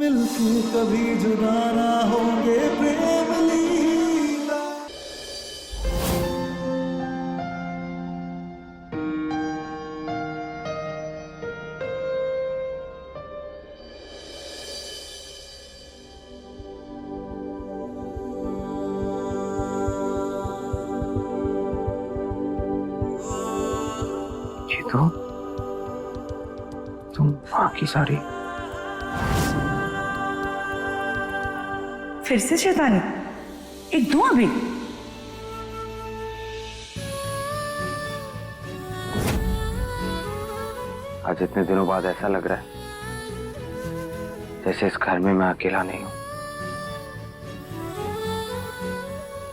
मिलके कभी जुदा ना होंगे प्रेम लीला। ये तो तुम बाकी सारी फिर से शैतानी। एक दूं अभी। आज इतने दिनों बाद ऐसा लग रहा है जैसे इस घर में मैं अकेला नहीं हूँ।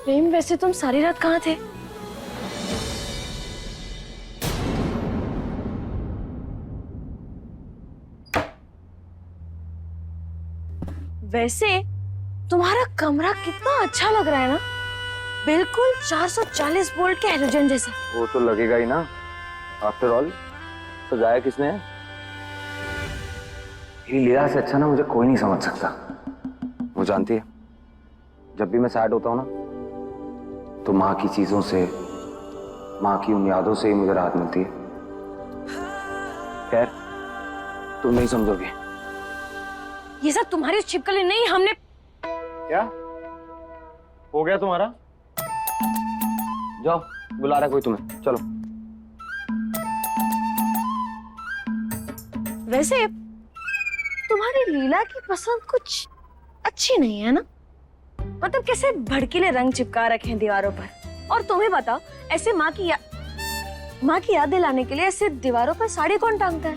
प्रेम, वैसे तुम सारी रात कहाँ थे? वैसे तुम्हारा कमरा कितना अच्छा लग रहा है ना, बिल्कुल 440 वोल्ट के हैलोजन जैसा। वो तो लगेगा ही ना, आफ्टर ऑल सजाया किसने है? मेरी लीला से अच्छा ना मुझे कोई नहीं समझ सकता। वो जानती है जब भी मैं सैड होता हूँ ना तो माँ की चीजों से, माँ की उन यादों से ही मुझे राहत मिलती है। खैर तुम नहीं समझोगे। ये सब तुम्हारी छिपकली नहीं, हमने। क्या हो गया तुम्हारा? जाओ, बुला रहा कोई तुम्हें, चलो। वैसे तुम्हारी लीला की पसंद कुछ अच्छी नहीं है ना, मतलब कैसे भड़कीले रंग चिपका रखे हैं दीवारों पर। और तुम्हें बताओ, ऐसे माँ की याद दिलाने के लिए ऐसे दीवारों पर साड़ी कौन टांगता है?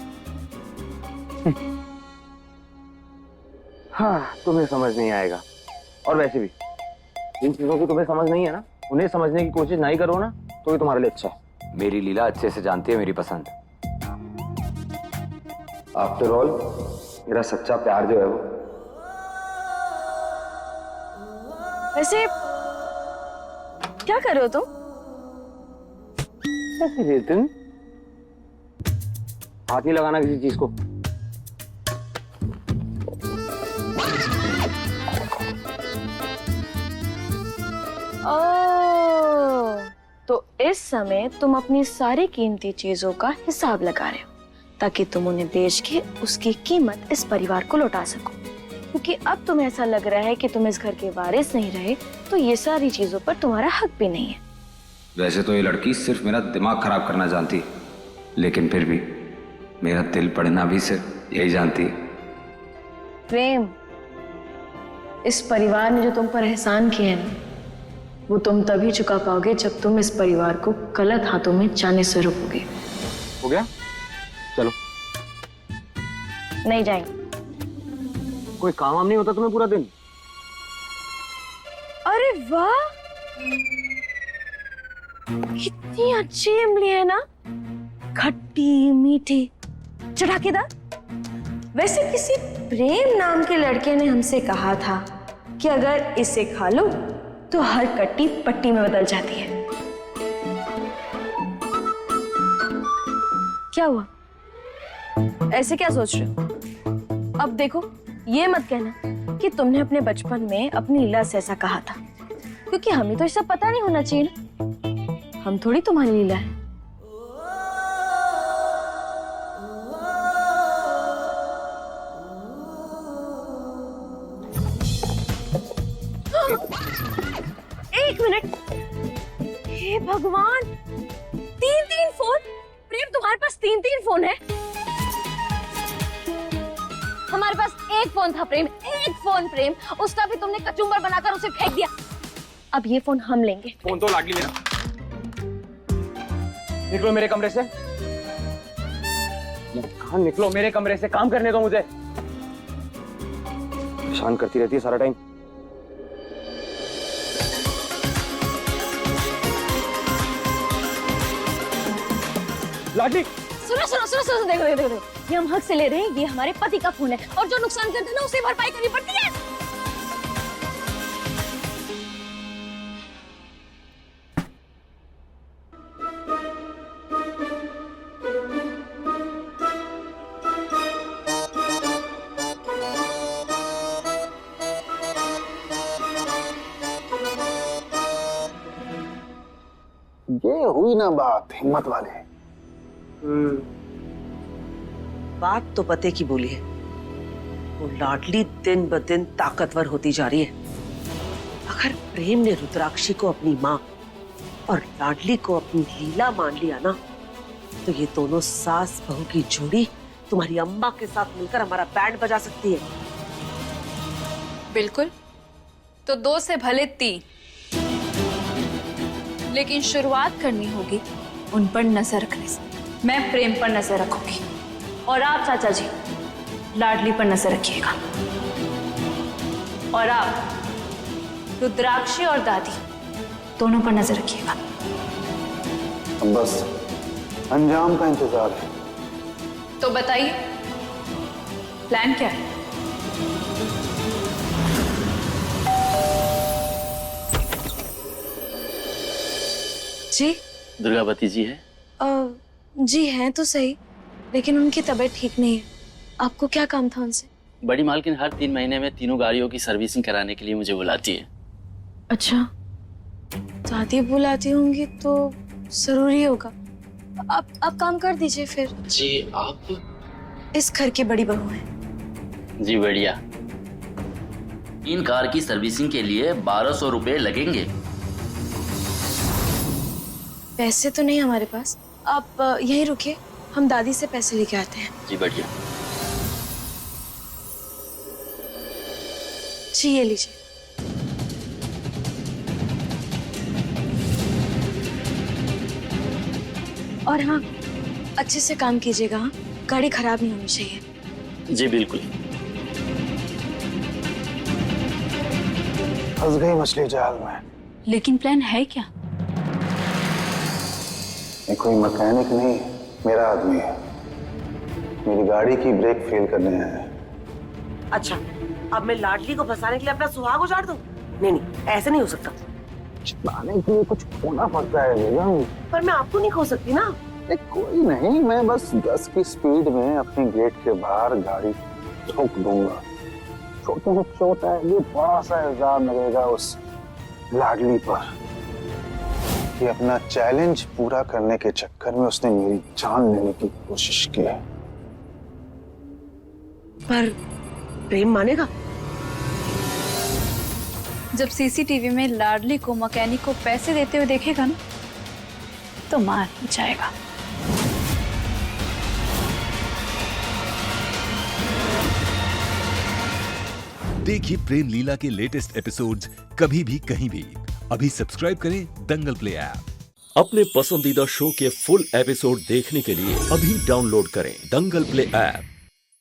हाँ, तुम्हें समझ नहीं आएगा। और वैसे भी जिन चीजों की तुम्हें समझ नहीं है ना, उन्हें समझने की कोशिश नहीं करो ना तो ये तुम्हारे लिए अच्छा है। मेरी लीला अच्छे से जानती है मेरी पसंद। आफ्टर ऑल मेरा सच्चा प्यार जो है वो। वैसे क्या कर रहे हो तुम? तुम हाथ नहीं लगाना किसी चीज को। ओह, तो इस समय तुम अपनी सारी कीमती चीजों का हिसाब लगा रहे हो ताकि तुम उन्हें बेच के उसकी कीमत इस परिवार को लौटा सको। क्योंकि अब तुम्हें ऐसा लग रहा है कि तुम इस घर के वारिस नहीं रहे, तो ये सारी चीजों पर तुम्हारा हक भी नहीं है। वैसे तो ये लड़की सिर्फ मेरा दिमाग खराब करना जानती है, लेकिन फिर भी मेरा दिल पढ़ना भी सिर्फ यही जानती है। प्रेम, इस परिवार ने जो तुम पर एहसान किए हैं ना, वो तुम तभी चुका पाओगे जब तुम इस परिवार को गलत हाथों में जाने से रोकोगे। हो गया, चलो। नहीं जाएंगे। कोई काम वाम नहीं होता तुम्हें पूरा दिन? अरे वाह, कितनी अच्छी इमली है ना, खट्टी मीठी चटाकेदार। वैसे किसी प्रेम नाम के लड़के ने हमसे कहा था कि अगर इसे खा लो तो हर कट्टी पट्टी में बदल जाती है। क्या हुआ, ऐसे क्या सोच रहे हो? अब देखो, ये मत कहना कि तुमने अपने बचपन में अपनी लीला से ऐसा कहा था, क्योंकि हमें तो ये सब पता नहीं होना चाहिए ना। हम थोड़ी तुम्हारी लीला है। एक मिनट, हे भगवान, 3-3 फोन। प्रेम, तुम्हारे पास 3-3 फोन है? हमारे पास एक फोन था प्रेम, एक फोन। प्रेम, उसका भी तुमने कचुम्बर बनाकर उसे फेंक दिया। अब ये फोन हम लेंगे। फोन तो लाडली मेरा। निकलो मेरे कमरे से। कहाँ निकलो मेरे कमरे से, काम करने दो मुझे। परेशान करती रहती है सारा टाइम। लाडली, सुनो सुनो सुनो सुनो, देखो देखो देखो, ये हम हक से ले रहे हैं, ये हमारे पति का फोन है और जो नुकसान करते हैं ना उसे भरपाई करनी पड़ती है। ये हुई ना बात हिम्मत वाले। बात तो पते की बोली है, वो लाडली दिन ब दिन ताकतवर होती जा रही है। अगर प्रेम ने रुद्राक्षी को अपनी माँ और लाडली को अपनी लीला मान लिया ना, तो ये दोनों सास बहू की जोड़ी तुम्हारी अम्मा के साथ मिलकर हमारा बैंड बजा सकती है। बिल्कुल, तो 2 से भले 3, लेकिन शुरुआत करनी होगी उन पर नजर रखने से। मैं प्रेम पर नजर रखूंगी और आप चाचा जी लाडली पर नजर रखिएगा, और आप रुद्राक्षी और दादी दोनों पर नजर रखिएगा। अब बस अंजाम का इंतजार है। तो बताइए प्लान क्या है? जी दुर्गावती जी है? जी हैं तो सही, लेकिन उनकी तबीयत ठीक नहीं है। आपको क्या काम था उनसे? बड़ी मालकिन हर 3 महीने में तीनों गाड़ियों की सर्विसिंग कराने के लिए मुझे बुलाती है। अच्छा, दादी बुलाती होंगी तो जरूरी होगा। आप काम कर दीजिए फिर। जी आप? इस घर की बड़ी बहू है। जी बढ़िया। इन कार की सर्विसिंग के लिए 1200 रुपए लगेंगे। पैसे तो नहीं हमारे पास, आप यहीं रुकिए, हम दादी से पैसे लेके आते हैं। जी बढ़िया। जी ये लीजिए। और हाँ, अच्छे से काम कीजिएगा, हाँ? गाड़ी खराब नहीं होनी चाहिए। जी बिल्कुल। फंस गई मछली जाल में। लेकिन प्लान है क्या? ये कोई मैकेनिक नहीं, मेरा आदमी है। मेरी गाड़ी की ब्रेक फेल करने आया है। अच्छा, अब मैं लाडली को फंसाने के लिए अपना सुहाग उजाड़ दूं? नहीं नहीं, ऐसे नहीं हो सकता। छिपाने के लिए कुछ खोना पड़ता है बेगम। पर मैं आपको नहीं खो सकती ना। कोई नहीं, मैं बस 10 की स्पीड में अपने गेट के बाहर गाड़ी ठोक दूंगा। छोटे से छोटा है, ये बड़ा सा इल्जाम लगेगा उस लाडली पर कि अपना चैलेंज पूरा करने के चक्कर में उसने मेरी जान लेने की कोशिश की है। पर प्रेम मानेगा? जब सीसीटीवी में लाडली को मैकेनिक को पैसे देते हुए देखेगा ना, तो मान ही जाएगा। देखिए प्रेम लीला के लेटेस्ट एपिसोड्स कभी भी कहीं भी। अभी सब्सक्राइब करें दंगल प्ले ऐप। अपने पसंदीदा शो के फुल एपिसोड देखने के लिए अभी डाउनलोड करें दंगल प्ले ऐप।